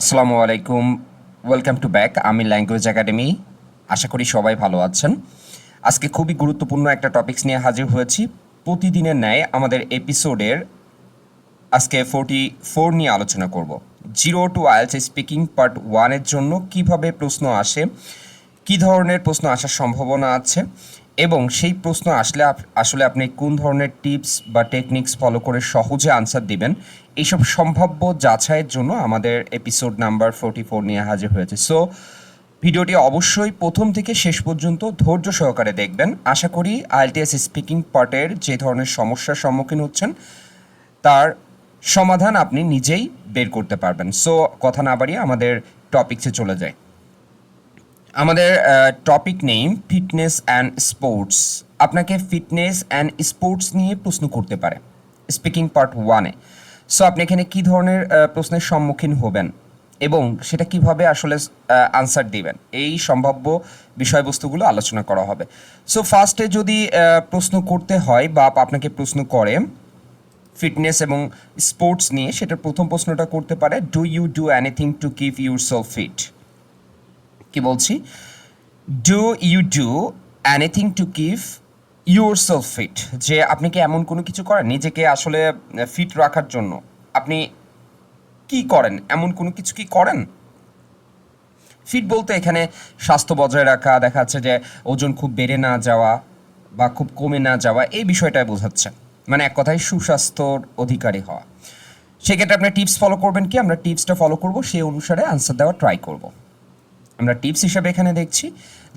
আসসালামু আলাইকুম। Welcome to back. আমি ল্যাঙ্গুয়েজ একাডেমি। আশা করি সবাই ভালো আছেন। আজকে খুবই গুরুত্বপূর্ণ একটা টপিকস নিয়ে হাজির হয়েছি। প্রতিদিনের ন্যায় আমাদের এপিসোডের আজকে 44 নিয়ে আলোচনা করব। Zero two IELTS speaking part 1-এর জন্য কিভাবে প্রশ্ন আসে, কী ধরনের প্রশ্ন আসার সম্ভাবনা আছে এবং সেই প্রশ্ন আসলে আসলে আপনি কোন ধরনের টিপস বা টেকনিক্স ফলো করে সহজে আনসার দিবেন, এইসব সম্ভাব্য যাচাইয়ের জন্য আমাদের এপিসোড নাম্বার 44 নিয়ে হাজির হয়েছে। সো ভিডিওটি অবশ্যই প্রথম থেকে শেষ পর্যন্ত ধৈর্য সহকারে দেখবেন। আশা করি আইএলটিএস স্পিকিং পার্টের যে ধরনের সমস্যার সম্মুখীন হচ্ছেন তার সমাধান আপনি নিজেই বের করতে পারবেন। সো কথা না বাড়িয়ে আমাদের টপিকসে চলে যায়। আমাদের topic name fitness and sports. আপনাকে ফিটনেস অ্যান্ড স্পোর্টস নিয়ে প্রশ্ন করতে পারে স্পিকিং পার্ট 1-এ। সো আপনি এখানে কী ধরনের প্রশ্নের সম্মুখীন হবেন এবং সেটা কিভাবে আসলে আনসার দিবেন, এই সম্ভাব্য বিষয়বস্তুগুলো আলোচনা করা হবে। সো ফার্স্টে যদি প্রশ্ন করতে হয় বা আপনাকে প্রশ্ন করে ফিটনেস এবং স্পোর্টস নিয়ে, সেটার প্রথম প্রশ্নটা করতে পারে, do you do anything to keep yourself fit. কি বলছি? Do you do anything to keep yourself fit, যে আপনি কি এমন কোনো কিছু করেন নিজেকে আসলে ফিট রাখার জন্য? আপনি কি করেন, এমন কোনো কিছু কি করেন? ফিট বলতে এখানে স্বাস্থ্য বজায় রাখা, দেখা যাচ্ছে যে ওজন খুব বেড়ে না যাওয়া বা খুব কমে না যাওয়া, এই বিষয়টাই বোঝাচ্ছে। মানে এক কথায় সুস্বাস্থ্যর অধিকারী হওয়া। সেক্ষেত্রে আপনি টিপস ফলো করবেন কি? আমরা টিপসটা ফলো করব, সেই অনুসারে আনসার দেওয়ার ট্রাই করব। আমরা টিপস হিসাবে এখানে দেখছি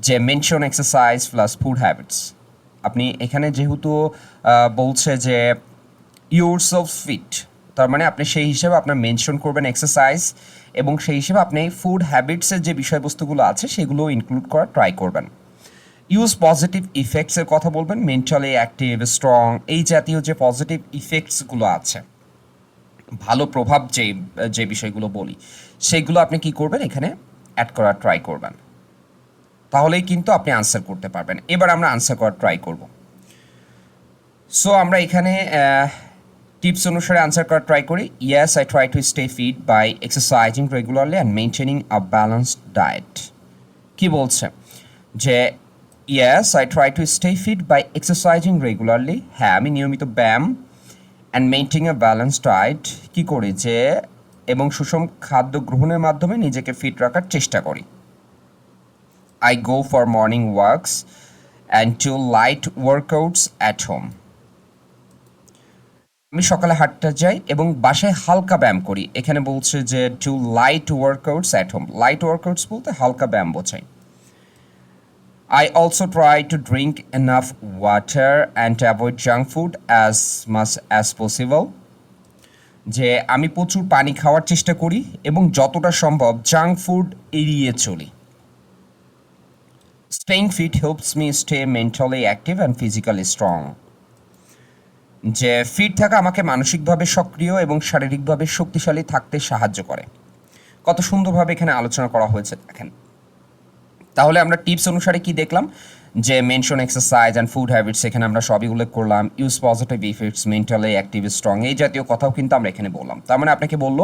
যে mention exercise plus food habits. আপনি এখানে যেহেতু বলছে যে ইউর সেলফ ফিট, তার মানে আপনি সেই হিসেবে আপনার মেনশন করবেন এক্সারসাইজ এবং সেই হিসেবে আপনি ফুড হ্যাবিটসের যে বিষয়বস্তুগুলো আছে সেগুলো ইনক্লুড করার ট্রাই করবেন। ইউজ পজিটিভ ইফেক্টসের কথা বলবেন, মেন্টালি অ্যাক্টিভ, স্ট্রং, এই জাতীয় যে পজিটিভ ইফেক্টসগুলো আছে, ভালো প্রভাব যে যে বিষয়গুলো বলি, সেগুলো আপনি কি করবেন এখানে অ্যাড করার ট্রাই করবেন। তাহলেই কিন্তু আপনি আনসার করতে পারবেন। এবার আমরা আনসার করার ট্রাই করব। সো আমরা এখানে টিপস অনুসারে আনসার করার ট্রাই করি। Yes, I try to stay fit by exercising regularly and maintaining a balanced diet. কি বলছে? যে yes, I try to stay fit by exercising regularly. হ্যাঁ, আমি নিয়মিত ব্যায়াম and maintaining a balanced diet কী করি, যে এবং সুষম খাদ্য গ্রহণের মাধ্যমে নিজেকে ফিট রাখার চেষ্টা করি। I go for morning walks and do light workouts at home. আমি সকালে হাঁটতে যাই এবং বাসায় হালকা ব্যায়াম করি। এখানে বলছে যে to light workouts at home. Light workouts বলতে হালকা ব্যায়াম বোঝায়। I also try to drink enough water and to avoid junk food as much as possible. যে আমি প্রচুর পানি খাওয়ার চেষ্টা করি এবং যতটা সম্ভব জাঙ্ক ফুড এড়িয়ে চলি। Staying fit helps me stay mentally active and physically strong. যে ফিট থাকা আমাকে মানসিকভাবে সক্রিয় এবং শারীরিকভাবে শক্তিশালী থাকতে সাহায্য করে। কত সুন্দরভাবে এখানে আলোচনা করা হয়েছে দেখেন। তাহলে আমরা টিপস অনুসারে কি দেখলাম, যে mention exercise and food habits, এখানে আমরা সবই উল্লেখ করলাম। Use positive effects, mentally active, strong, এই জাতীয় কথাও কিন্তু আমরা এখানে বললাম। তার মানে আপনাকে বললো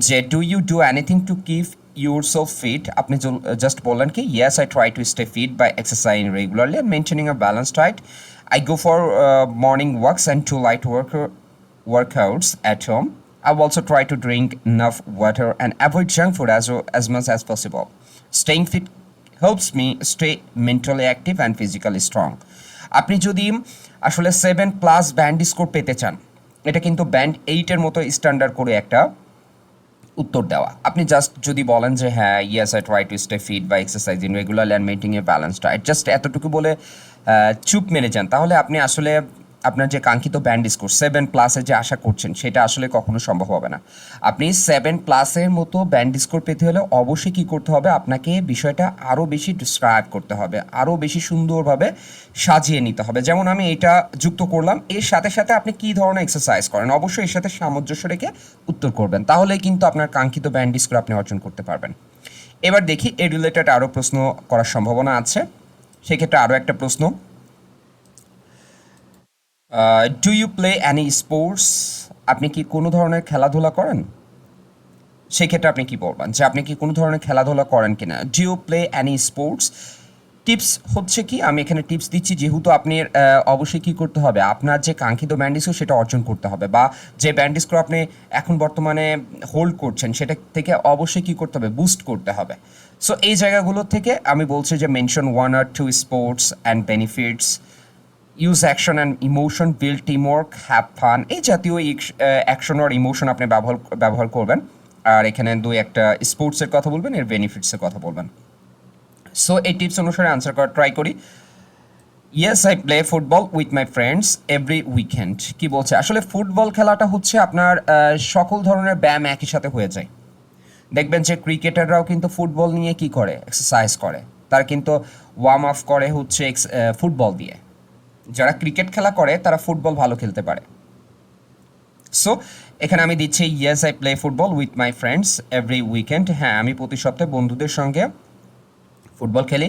যে do you do anything to keep yourself fit. আপনি জাস্ট বললেন কি yes, I try to stay fit by exercise regularly and maintaining a balanced diet. I go for morning walks and two light workouts at home. I also try to drink enough water and avoid junk food as much as possible. Staying fit helps me stay mentally active and physically strong. আপনি যদি আসলে 7+ band score পেতে চান, এটা কিন্তু band 8-এর মতো standard করে একটা উত্তর দেওয়া। আপনি জাস্ট যদি বলেন যে হ্যাঁ yes, I try to stay fit by exercising regularly and maintaining a balanced diet, just এতটুকু বলে চুপ মেরে যান, তাহলে আপনি আসলে আপনার যে কাঙ্ক্ষিত ব্যান্ড স্কোর 7+-এর যে আশা করছেন সেটা আসলে কখনো সম্ভব হবে না। আপনি 7+-এর মতো ব্যান্ড স্কোর পেতে হলে অবশ্যই কী করতে হবে, আপনাকে বিষয়টা আরও বেশি ডিসক্রাইব করতে হবে, আরও বেশি সুন্দরভাবে সাজিয়ে নিতে হবে। যেমন আমি এটা যুক্ত করলাম, এর সাথে সাথে আপনি কী ধরনের এক্সারসাইজ করেন, অবশ্যই এর সাথে সামঞ্জস্য রেখে উত্তর করবেন, তাহলেই কিন্তু আপনার কাঙ্ক্ষিত ব্যান্ড স্কোর আপনি অর্জন করতে পারবেন। এবার দেখি এর রিলেটেড আরও প্রশ্ন করার সম্ভাবনা আছে। সেক্ষেত্রে আরও একটা প্রশ্ন, do you play any sports? আপনি কি কোনো ধরনের খেলাধুলা করেন? সেক্ষেত্রে আপনি কি বলবেন যে আপনি কি কোনো ধরনের খেলাধুলা করেন কিনা? Do you play any sports? Tips হচ্ছে কি, আমি এখানে টিপস দিচ্ছি যেহেতু আপনি অবশ্যই কী করতে হবে, আপনার যে কাঙ্ক্ষিত ব্যান্ড স্কোর সেটা অর্জন করতে হবে, বা যে ব্যান্ড স্কোর আপনি এখন বর্তমানে হোল্ড করছেন সেটা থেকে অবশ্যই কী করতে হবে, বুস্ট করতে হবে। সো এই জায়গাগুলো থেকে আমি বলছি যে mention 1 or 2 sports and benefits, use action and emotion, build teamwork, have fun, এই জাতীয় অ্যাকশন আর ইমোশন আপনি ব্যবহার করবেন। আর এখানে একটা স্পোর্টসের কথা বলবেন, এর বেনিফিটসের কথা বলবেন। সো এই টিপস অনুসারে আনসার করার ট্রাই করি। Yes, I play football with my friends every weekend. কি বলছে, আসলে ফুটবল খেলাটা হচ্ছে আপনার সকল ধরনের ব্যায়াম একই সাথে হয়ে যায়। দেখবেন যে ক্রিকেটাররাও কিন্তু ফুটবল নিয়ে কি করে, এক্সারসাইজ করে, তারা কিন্তু ওয়ার্ম আপ করে হচ্ছে ফুটবল দিয়ে। যারা ক্রিকেট খেলা করে তারা ফুটবল ভালো খেলতে পারে। সো এখানে আমি দিচ্ছি yes, I play football with my friends every weekend. হ্যাঁ, আমি প্রতি সপ্তাহে বন্ধুদের সঙ্গে ফুটবল খেলি।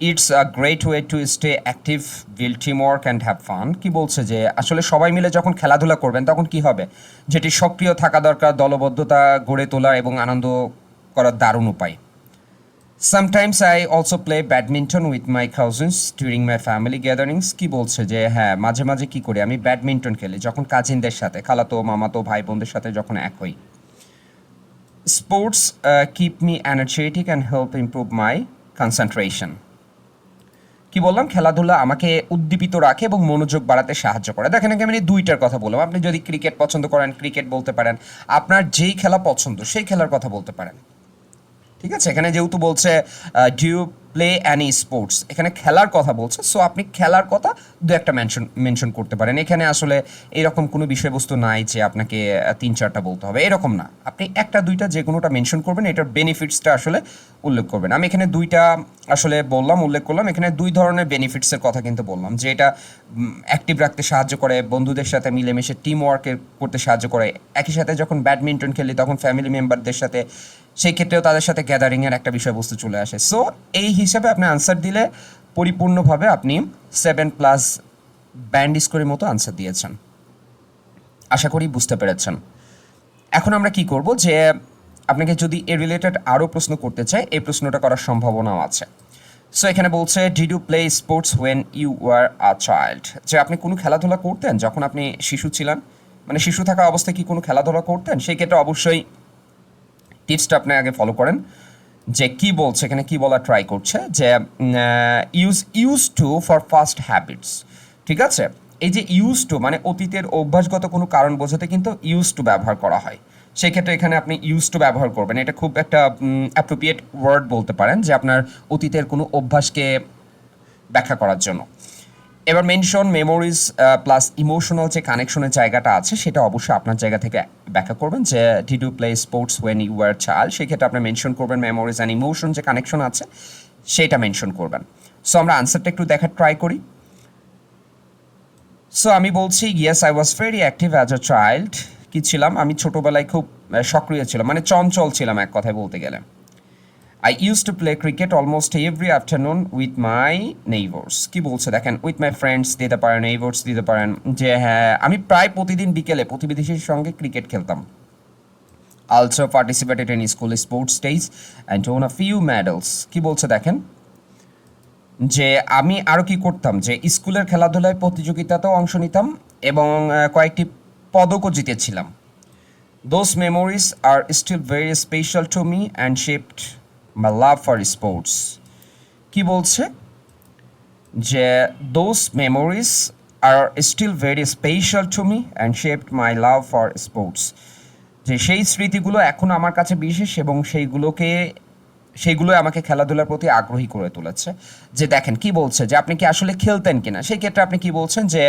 It's a great way to stay active, build team work and have fun. কি বলছে যে আসলে সবাই মিলে যখন খেলাধুলা করবেন তখন কি হবে, যেটি সক্রিয় থাকা দরকার, দলবদ্ধতা গড়ে তোলা এবং আনন্দ করার দারুণ উপায়। Sometimes I also play badminton with my cousins during my family gatherings. কি বলছে যে হ্যাঁ, মাঝে মাঝে কী করি, আমি ব্যাডমিন্টন খেলি যখন কাজিনদের সাথে, খালাতো মামাতো ভাই বোনদের সাথে যখন এক হই। Sports keep me energetic and help improve my concentration. কি বললাম, খেলাধুলা আমাকে উদ্দীপিত রাখে এবং মনোযোগ বাড়াতে সাহায্য করে। দেখেন, আমি দুইটার কথা বললাম। আপনি যদি ক্রিকেট পছন্দ করেন ক্রিকেট বলতে পারেন, আপনার যেই খেলা পছন্দ সেই খেলার কথা বলতে পারেন। ঠিক আছে, এখানে যেহেতু বলছে do you play any sports, এখানে খেলার কথা বলছে, সো আপনি খেলার কথা দু একটা মেনশন করতে পারেন। এখানে আসলে এরকম কোনো বিষয়বস্তু নাই যে আপনাকে 3-4টা বলতে হবে, এরকম না। আপনি একটা দুইটা যে কোনোটা মেনশন করবেন, এটার বেনিফিটসটা আসলে উল্লেখ করবেন। আমি এখানে দুইটা আসলে উল্লেখ করলাম। এখানে দুই ধরনের বেনিফিটসের কথা কিন্তু বললাম, যে এটা অ্যাক্টিভ রাখতে সাহায্য করে, বন্ধুদের সাথে মিলেমিশে টিম ওয়ার্ক করতে সাহায্য করে। একই সাথে যখন ব্যাডমিন্টন খেলি তখন ফ্যামিলি মেম্বারদের সাথে, সেই ক্ষেত্রেও তাদের সাথে গ্যাদারিংয়ের একটা বিষয়বস্তু চলে আসে। সো এই হিসাবে আপনি আনসার দিলে পরিপূর্ণভাবে আপনি 7+ ব্যান্ড স্কোরের মতো আনসার দিয়েছেন। আশা করি বুঝতে পেরেছেন। এখন আমরা কি করব, যে আপনাকে যদি এ রিলেটেড আরও প্রশ্ন করতে চাই, এই প্রশ্নটা করার সম্ভাবনাও আছে। সো এখানে বলছে did you play sports when you were a child, যে আপনি কোনো খেলাধুলা করতেন যখন আপনি শিশু ছিলেন, মানে শিশু থাকা অবস্থায় কি কোনো খেলাধুলা করতেন? সেই ক্ষেত্রে অবশ্যই টিপসটা আপনি আগে ফলো করেন। যে কি বলছে, এখানে কি বলা ট্রাই করছে, যে use to for fast habits. ঠিক আছে, এই যে ইউজ টু মানে অতীতের অভ্যাসগত কোনো কারণ বোঝাতে কিন্তু ইউজ টু ব্যবহার করা হয়। সেই ক্ষেত্রে এখানে আপনি ইউজ টু ব্যবহার করবেন। এটা খুব একটা অ্যাপ্রোপ্রিয়েট ওয়ার্ড বলতে পারেন, যে আপনার অতীতের কোনো অভ্যাসকে ব্যাখ্যা করার জন্য। এবার মেনশন মেমোরিজ প্লাস ইমোশনাল যে কানেকশনের জায়গাটা আছে সেটা অবশ্যই আপনার জায়গা থেকে ব্যাখ্যা করবেন, যে did you play sports when you were child. সেক্ষেত্রে আপনি মেনশন করবেন মেমোরিজ অ্যান্ড ইমোশন যে কানেকশন আছে সেটা মেনশন করবেন। সো আমরা আনসারটা একটু দেখার ট্রাই করি। সো আমি বলছি yes, I was very active as a child. কি ছিলাম, আমি ছোটোবেলায় খুব সক্রিয় ছিলাম, মানে চঞ্চল ছিলাম এক কথায় বলতে গেলে। I used to play cricket almost every afternoon with my neighbors. কি বলছে দেখেন, উইথ মাই ফ্রেন্ডস দিতে পারেন, নেইবার্স দিতে পারেন, যে হ্যাঁ আমি প্রায় প্রতিদিন বিকেলে প্রতিবেশীর সঙ্গে ক্রিকেট খেলতাম। Also participated in school sports days and won a few medals. কি বলছে দেখেন, যে আমি আরও কি করতাম, যে স্কুলের খেলাধুলায় প্রতিযোগিতাতেও অংশ নিতাম এবং কয়েকটি পদকও জিতেছিলাম। Those memories are still very special to me and shaped my love for sports. কি বলছে, যে those memories are still very special to me and shaped my love for sports. যে সেই স্মৃতিগুলো এখন আমার কাছে বিশেষ এবং সেইগুলো আমাকে খেলাধুলার প্রতি আগ্রহী করে তুলেছে। যে দেখেন কি বলছে, যে আপনি কি আসলে খেলতেন কিনা, সেই ক্ষেত্রে আপনি কি বলছেন, যে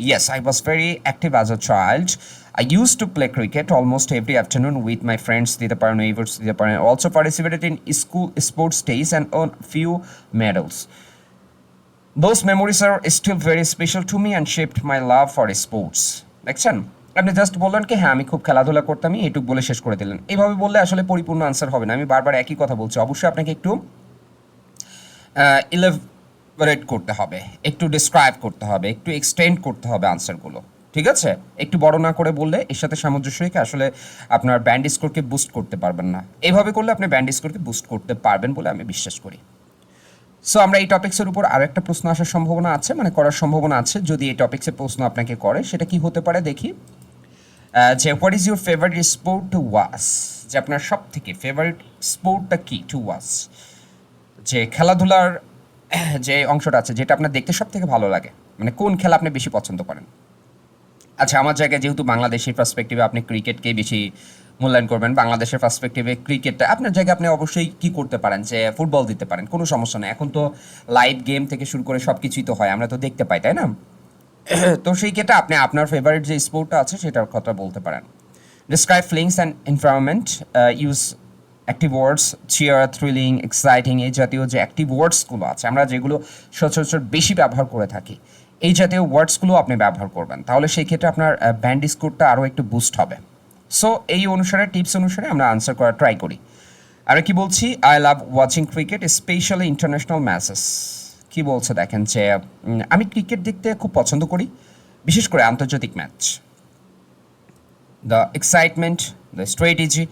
yes, I was very active as a child. I used to play cricket almost every afternoon with my friends, দিতে পারেন, neighbors দিতে পারেন। Also participated in school sports days and won few medals. Those memories are still very special to me and shaped my love for sports. দেখছেন, আপনি just বললেন কি হ্যাঁ আমি খুব খেলাধুলা করতাম, এইটুকু বলে শেষ করে দিলেন। এইভাবে বললে আসলে পরিপূর্ণ আনসার হবে না। আমি বারবার একই কথা বলছি, অবশ্যই আপনাকে একটু ইলাবোরেট করতে হবে, একটু ডিসক্রাইব করতে হবে, একটু এক্সটেন্ড করতে হবে আনসারগুলো। ঠিক আছে? একটু বড় না করে বললে এর সাথে সামঞ্জস্য রেখে আসলে আপনার ব্যান্ড স্কোরকে বুস্ট করতে পারবেন না। এভাবে করলে আপনি ব্যান্ড স্কোরকে বুস্ট করতে পারবেন বলে আমি বিশ্বাস করি। সো আমরা এই টপিক্সের উপর আরও একটা প্রশ্ন আসার সম্ভাবনা আছে, মানে করার সম্ভাবনা আছে। যদি এই টপিক্সের প্রশ্ন আপনাকে করে সেটা কি হতে পারে দেখি। যে what is your favourite sport to watch, যে আপনার সব থেকে ফেভারিট স্পোর্টটা কি টু ওয়াচ, যে খেলাধুলার যে অংশটা আছে যেটা আপনার দেখতে সব থেকে ভালো লাগে, মানে কোন খেলা আপনি বেশি পছন্দ করেন। আচ্ছা, আমার জায়গায় যেহেতু বাংলাদেশের পার্সপেক্টিভে আপনি ক্রিকেটকেই বেশি মূল্যায়ন করবেন, বাংলাদেশের পার্সপেক্টিভে ক্রিকেটটা আপনার জায়গায় আপনি অবশ্যই কি করতে পারেন, যে ফুটবল দিতে পারেন, কোনো সমস্যা নেই। এখন তো লাইভ গেম থেকে শুরু করে সব কিছুই তো হয়, আমরা তো দেখতে পাই, তাই না? তো সেই ক্ষেত্রে আপনি আপনার ফেভারিট যে স্পোর্টটা আছে সেটার কথা বলতে পারেন। Describe feelings and environment, use active words, cheer, thrilling, exciting, এই জাতীয় যে অ্যাক্টিভ ওয়ার্ডসগুলো আছে আমরা যেগুলো সচরাচর বেশি ব্যবহার করে থাকি, এই জাতীয় ওয়ার্ডসগুলো আপনি ব্যবহার করবেন, তাহলে সেই ক্ষেত্রে আপনার ব্যান্ড স্কোরটা আরও একটু বুস্ট হবে। সো এই অনুসারে টিপস অনুসারে আমরা আনসার করার ট্রাই করি। আর কি বলছি, I love watching cricket specially international matches. কি বলছে দেখেন যে আমি ক্রিকেট দেখতে খুব পছন্দ করি, বিশেষ করে আন্তর্জাতিক match. The excitement, the strategy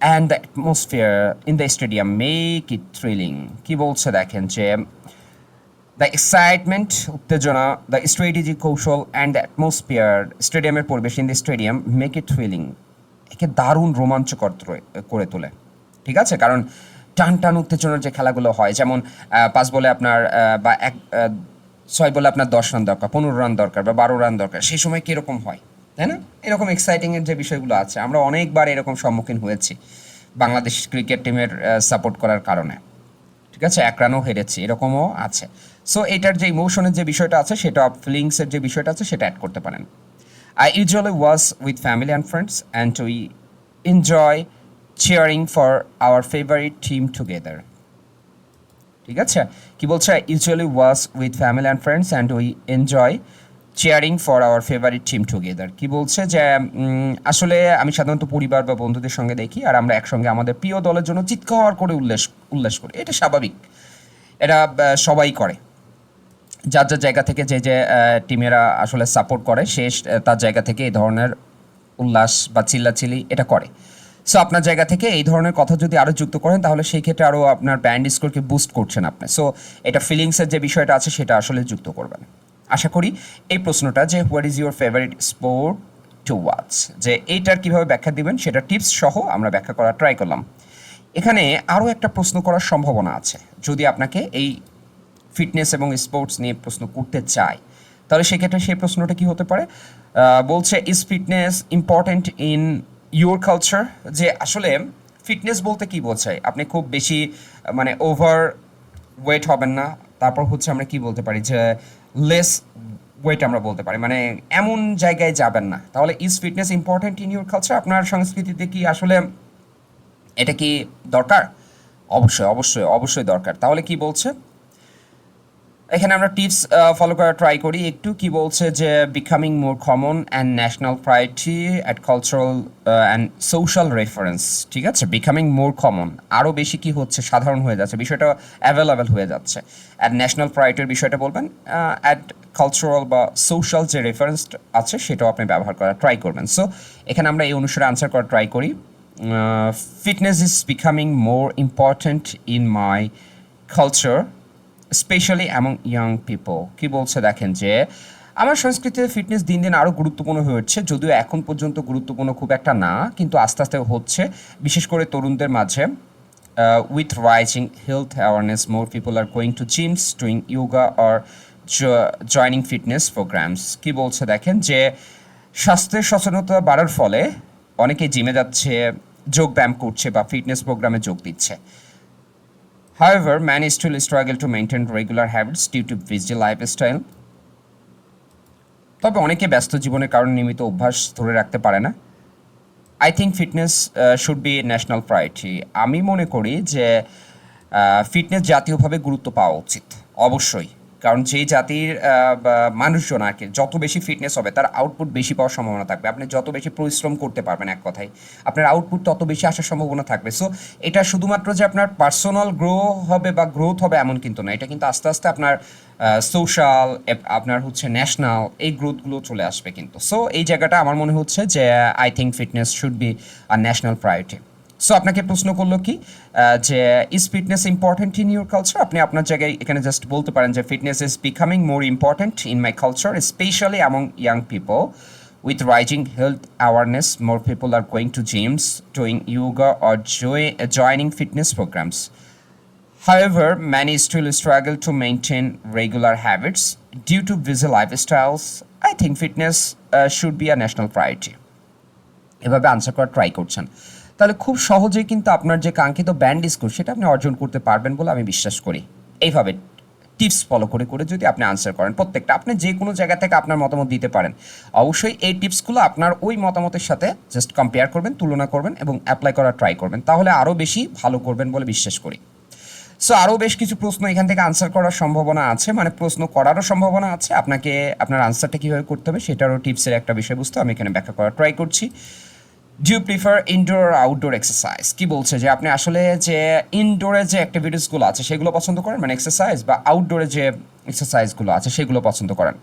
and the atmosphere in the stadium make it thrilling. কি বলছে দেখেন যে দ্য এক্সাইটমেন্ট, উত্তেজনা, দ্য স্ট্র্যাটেজি, কৌশল, অ্যান্ড দ্য অ্যাটমসফিয়ার, স্টেডিয়ামের পরিবেশ, in the stadium make it thrilling, একে দারুণ রোমাঞ্চকর করে তোলে। ঠিক আছে, কারণ টান টান উত্তেজনার যে খেলাগুলো হয়, যেমন 5 বলে আপনার বা 6 বলে আপনার 10 রান দরকার, 15 রান দরকার বা 12 রান দরকার, সেই সময় কীরকম হয়, তাই না? এরকম এক্সাইটিংয়ের যে বিষয়গুলো আছে আমরা অনেকবার এরকম সম্মুখীন হয়েছি বাংলাদেশ ক্রিকেট টিমের সাপোর্ট করার কারণে। ঠিক আছে, 1 রানও হেরেছি, এরকমও আছে। সো এটার যে ইমোশনের যে বিষয়টা আছে সেটা, ফিলিংসের যে বিষয়টা আছে সেটা অ্যাড করতে পারেন। I usually was with family and friends, and we enjoy cheering for our favorite team together. ঠিক আছে, কি বলছে, usually was with family and friends and we enjoy cheering for our favorite team together। কি বলছে যে আসলে আমি সাধারণত পরিবার বা বন্ধুদের সঙ্গে দেখি আর আমরা একসঙ্গে আমাদের প্রিয় দলের জন্য চিৎকার করে উল্লাস করি। এটা স্বাভাবিক, এটা সবাই করে, যার যার জায়গা থেকে যে টিমেরা আসলে সাপোর্ট করে সে তার জায়গা থেকে এই ধরনের উল্লাস বা চিল্লাচিল্লি এটা করে। সো আপনার জায়গা থেকে এই ধরনের কথা যদি আরও যুক্ত করেন তাহলে সেই ক্ষেত্রে আরও আপনার ব্যান্ড স্কোরকে বুস্ট করছেন আপনি। সো এটা ফিলিংসের যে বিষয়টা আছে সেটা আসলে যুক্ত করবেন। আশা করি এই প্রশ্নটা যে what is your favourite sport to watch, যে এইটার কীভাবে ব্যাখ্যা দিবেন সেটা টিপস সহ আমরা ব্যাখ্যা করার ট্রাই করলাম। এখানে আরও একটা প্রশ্ন করার সম্ভাবনা আছে, যদি আপনাকে এই ফিটনেস এবং স্পোর্টস নিয়ে প্রশ্ন করতে চাই তাহলে সেক্ষেত্রে সেই প্রশ্নটা কি হতে পারে, বলছে is fitness important in your culture, যে আসলে ফিটনেস বলতে কি বোঝায়, আপনি খুব বেশি মানে ওভার ওয়েট হবেন না, তারপর হচ্ছে আমরা কি বলতে পারি যে লেস ওয়েট আমরা বলতে পারি, মানে এমন জায়গায় যাবেন না। তাহলে is fitness important in your culture, আপনার সংস্কৃতিতে কি আসলে এটা কি দরকার? অবশ্যই অবশ্যই অবশ্যই দরকার। তাহলে কি বলছে এখানে আমরা টিপস ফলো করার ট্রাই করি একটু। কি বলছে যে becoming more common and national priority at cultural and social reference. ঠিক আছে, বিকামিং মোর কমন, আরও বেশি কি হচ্ছে, সাধারণ হয়ে যাচ্ছে, বিষয়টা অ্যাভেলেবেল হয়ে যাচ্ছে। অ্যাট ন্যাশনাল প্রায়োরিটির বিষয়টা বলবেন, অ্যাট কালচারাল বা সোশ্যাল যে রেফারেন্স আছে সেটাও আপনি ব্যবহার করার ট্রাই করবেন। সো এখানে আমরা এই অনুসারে আনসার করার ট্রাই করি। Fitness is becoming more important in my culture specially among young people. কী বলছে দেখেন যে আমার সংস্কৃতিতে ফিটনেস দিন দিন আরও গুরুত্বপূর্ণ হয়ে উঠছে, যদিও এখন পর্যন্ত গুরুত্বপূর্ণ খুব একটা না, কিন্তু আস্তে আস্তে হচ্ছে, বিশেষ করে তরুণদের মাঝে। With rising health awareness more people are going to gyms, doing yoga or joining fitness programmes. কী বলছে দেখেন যে স্বাস্থ্যের সচেতনতা বাড়ার ফলে অনেকে জিমে যাচ্ছে, যোগ ব্যায়াম করছে বা ফিটনেস প্রোগ্রামে যোগ দিচ্ছে। However, many still struggle to maintain regular habits due to busy lifestyle. তবে অনেকে ব্যস্ত জীবনের কারণে নিয়মিত অভ্যাস ধরে রাখতে পারে না। I think fitness should be national priority. আমি মনে করি যে ফিটনেস জাতীয়ভাবে গুরুত্ব পাওয়া উচিত, অবশ্যই। কারণ যেই জাতির বা মানুষজন আর কি যত বেশি ফিটনেস হবে তার আউটপুট বেশি পাওয়ার সম্ভাবনা থাকবে। আপনি যত বেশি পরিশ্রম করতে পারবেন এক কথায় আপনার আউটপুট তত বেশি আসার সম্ভাবনা থাকবে। সো এটা শুধুমাত্র যে আপনার পার্সোনাল হবে বা গ্রোথ হবে এমন কিন্তু না, এটা কিন্তু আস্তে আস্তে আপনার সোশ্যাল, আপনার হচ্ছে ন্যাশনাল, এই গ্রোথগুলো চলে আসবে কিন্তু। সো এই জায়গাটা আমার মনে হচ্ছে যে I think fitness should be a national priority. So আপনাকে প্রশ্ন করলো কি যে is fitness important in your culture? আপনি আপনার জায়গায় এখানে জাস্ট বলতে পারেন যে fitness is becoming more important in my culture, specially among young people with rising health awareness. More people are going to gyms, doing yoga, or joining fitness programs. However, many still struggle to maintain regular habits due to busy lifestyles. I think fitness should be a national priority. এভাবে answer করার try করছেন, তাহলে খুব সহজেই কিন্তু আপনার যে কাঙ্ক্ষিত ব্যান্ড স্কোর সেটা আপনি অর্জন করতে পারবেন বলে আমি বিশ্বাস করি। এইভাবে টিপস ফলো করে করে যদি আপনি আনসার করেন প্রত্যেকটা, আপনি যে কোনো জায়গা থেকে আপনার মতামত দিতে পারেন। অবশ্যই এই টিপসগুলো আপনার ওই মতামতের সাথে জাস্ট কম্পেয়ার করবেন, তুলনা করবেন এবং অ্যাপ্লাই করার ট্রাই করবেন, তাহলে আরও বেশি ভালো করবেন বলে বিশ্বাস করি। সো আরও বেশ কিছু প্রশ্ন এখান থেকে আনসার করার সম্ভাবনা আছে, মানে প্রশ্ন করারও সম্ভাবনা আছে। আপনাকে আপনার আনসারটা কীভাবে করতে হবে সেটারও টিপসের একটা বিষয়বস্তু আমি এখানে ব্যাখ্যা করার ট্রাই করছি। Do you prefer indoor or outdoor exercise? কি বলছে যে আপনি আসলে যে ইনডোরে যে অ্যাক্টিভিটিসগুলো আছে সেগুলো পছন্দ করেন, মানে এক্সারসাইজ, বা আউটডোরে যে এক্সারসাইজগুলো আছে সেগুলো পছন্দ করেন?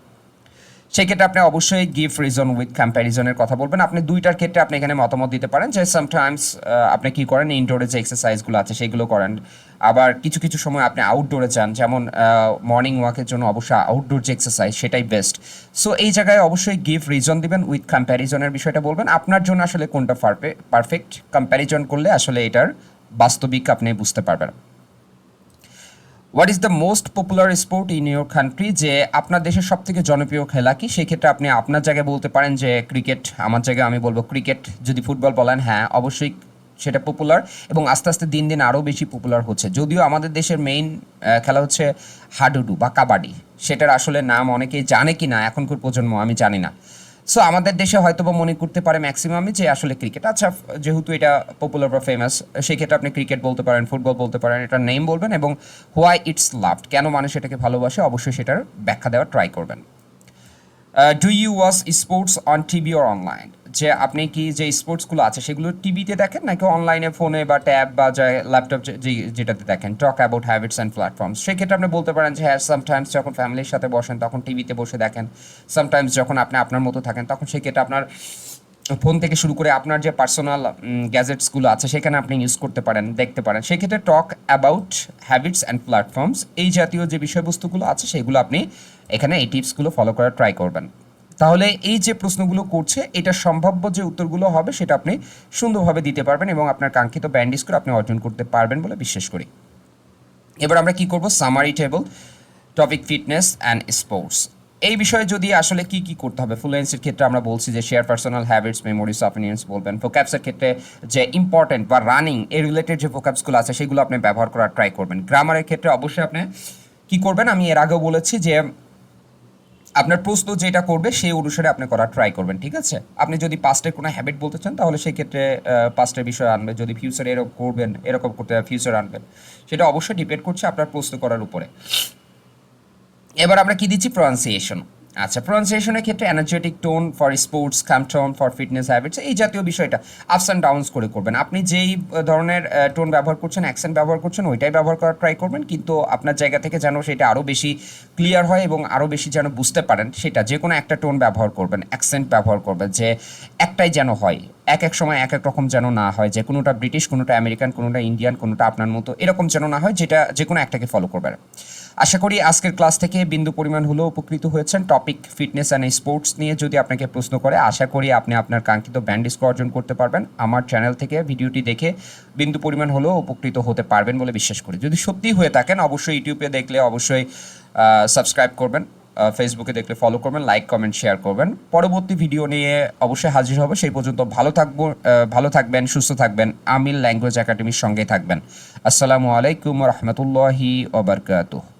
সেক্ষেত্রে আপনি অবশ্যই গিভ রিজন উইথ কম্প্যারিজনের কথা বলবেন। আপনি দুইটার ক্ষেত্রে আপনি এখানে মতামত দিতে পারেন যে সামটাইমস আপনি কী করেন, ইনডোরে যে এক্সারসাইজগুলো আছে সেগুলো করেন, আবার কিছু কিছু সময় আপনি আউটডোরে যান, যেমন মর্নিং ওয়াকের জন্য অবশ্যই আউটডোর যে এক্সারসাইজ সেটাই বেস্ট। সো এই জায়গায় অবশ্যই গিভ রিজন দিবেন, উইথ কম্প্যারিজনের বিষয়টা বলবেন আপনার জন্য আসলে কোনটা পারফেক্ট। কম্প্যারিজন করলে আসলে এটার বাস্তবিক আপনি বুঝতে পারবেন। What is the most popular sport in your country? যে আপনার দেশের সব থেকে জনপ্রিয় খেলা কি? সেক্ষেত্রে আপনি আপনার জায়গায় বলতে পারেন যে ক্রিকেট। আমার জায়গায় আমি বলবো ক্রিকেট। যদি ফুটবল বলেন, হ্যাঁ অবশ্যই সেটা পপুলার এবং আস্তে আস্তে দিন দিন আরও বেশি পপুলার হচ্ছে। যদিও আমাদের দেশের মেইন খেলা হচ্ছে হাডুডু বা কাবাডি, সেটার আসলে নাম অনেকেই জানে কি না এখনকার প্রজন্ম আমি জানি না। সো আমাদের দেশে হয়তো বা মনে করতে পারে ম্যাক্সিমামই যে আসলে ক্রিকেট। আচ্ছা, যেহেতু এটা পপুলার বা ফেমাস, সেক্ষেত্রে আপনি ক্রিকেট বলতে পারেন, ফুটবল বলতে পারেন, এটার নেম বলবেন এবং হোয়াই ইটস লাভড, কেন মানুষ এটাকে ভালোবাসে, অবশ্যই সেটার ব্যাখ্যা দেওয়ার ট্রাই করবেন। Do you watch sports on TV or online? যে আপনি কি যে স্পোর্টসগুলো আছে সেগুলো টিভিতে দেখেন নাকি অনলাইনে, ফোনে বা ট্যাব বা ল্যাপটপ যেটাতে দেখেন? Talk about habits and platforms. সেক্ষেত্রে আপনি বলতে পারেন যে হ্যাঁ, সামটাইমস যখন ফ্যামিলির সাথে বসেন তখন টিভিতে বসে দেখেন, সামটাইমস যখন আপনি আপনার মতো থাকেন তখন সেক্ষেত্রে আপনার ফোন থেকে শুরু করে আপনার যে পার্সোনাল গ্যাজেটসগুলো আছে সেখানে আপনি ইউজ করতে পারেন, দেখতে পারেন। সেক্ষেত্রে talk about habits and platforms, এই জাতীয় যে বিষয়বস্তুগুলো আছে সেগুলো আপনি এখানে এই টিপসগুলো ফলো করার ট্রাই করবেন। তাহলে এই যে প্রশ্নগুলো করছে এটা সম্ভাব্য যে উত্তরগুলো হবে সেটা আপনি সুন্দরভাবে দিতে পারবেন এবং আপনার কাঙ্ক্ষিত ব্যান্ড স্কোর আপনি অর্জন করতে পারবেন বলে বিশ্বাস করি। এবার আমরা কি করব, summary table, topic fitness and sports. এই বিষয়ে যদি আসলে কি কি করতে হবে, ফ্লুয়েন্সির ক্ষেত্রে আমরা বলছি যে share personal habits, memories, opinions বলবেন। ভোক্যাবসের ক্ষেত্রে যে ইম্পর্টেন্ট বা রানিং এর রিলেটেড যে ভোক্যাবসগুলো আছে সেগুলো আপনি ব্যবহার করার ট্রাই করবেন। গ্রামারের ক্ষেত্রে অবশ্যই আপনি কি করবেন, আমি এর আগেও বলেছি যে আপনার প্রশ্ন যেটা করবে সেই অনুসারে আপনি করার ট্রাই করবেন, ঠিক আছে? আপনি যদি পাস্টের কোনো হ্যাবিট বলতে চান তাহলে সেই ক্ষেত্রে পাস্টের বিষয় আনবে, যদি ফিউচারে এরকম করবেন, এরকম করতে ফিউচার আনবেন, সেটা অবশ্যই ডিপেন্ড করছে আপনার প্রশ্ন করার উপরে। এবার আমরা কি দিচ্ছি, প্রনাউন্সিয়েশন। আচ্ছা, প্রনাউন্সিয়েশনের ক্ষেত্রে energetic tone for sports, calm tone for fitness habits, এই জাতীয় বিষয়টা আপস অ্যান্ড ডাউনস করে করবেন। আপনি যেই ধরনের টোন ব্যবহার করছেন, অ্যাকসেন্ট ব্যবহার করছেন, ওইটাই ব্যবহার করার ট্রাই করবেন, কিন্তু আপনার জায়গা থেকে যেন সেটা আরও বেশি ক্লিয়ার হয় এবং আরও বেশি যেন বুঝতে পারেন, সেটা যে কোনো একটা টোন ব্যবহার করবেন, অ্যাকসেন্ট ব্যবহার করবেন, যে একটাই যেন হয়, এক এক সময় এক এক রকম যেন না হয়, যে কোনোটা ব্রিটিশ, কোনোটা আমেরিকান, কোনোটা ইন্ডিয়ান, কোনোটা আপনার মতো, এরকম যেন না হয়, যেটা যে কোনো একটাকে ফলো করবেন। আশা করি আজকের ক্লাস থেকে বিন্দু পরিমাণ হলেও উপকৃত হয়েছেন। টপিক ফিটনেস অ্যান্ড স্পোর্টস নিয়ে যদি আপনাকে প্রশ্ন করে, আশা করি আপনি আপনার কাঙ্ক্ষিত ব্যান্ড স্কোর অর্জন করতে পারবেন। আমার চ্যানেল থেকে ভিডিওটি দেখে বিন্দু পরিমাণ হলেও উপকৃত হতে পারবেন বলে বিশ্বাস করি। যদি সত্যি হয়ে থাকেন অবশ্যই ইউটিউবে দেখলে অবশ্যই সাবস্ক্রাইব করবেন, ফেসবুকে দেখলে ফলো করবেন, লাইক কমেন্ট শেয়ার করবেন। পরবর্তী ভিডিও নিয়ে অবশ্যই হাজির হবে। সেই পর্যন্ত ভালো থাকবেন, সুস্থ থাকবেন। আমিল ল্যাঙ্গুয়েজ একাডেমির সঙ্গে থাকবেন। আসসালামু আলাইকুম রহমতুল্লাহি ওয়া বারাকাতুহু।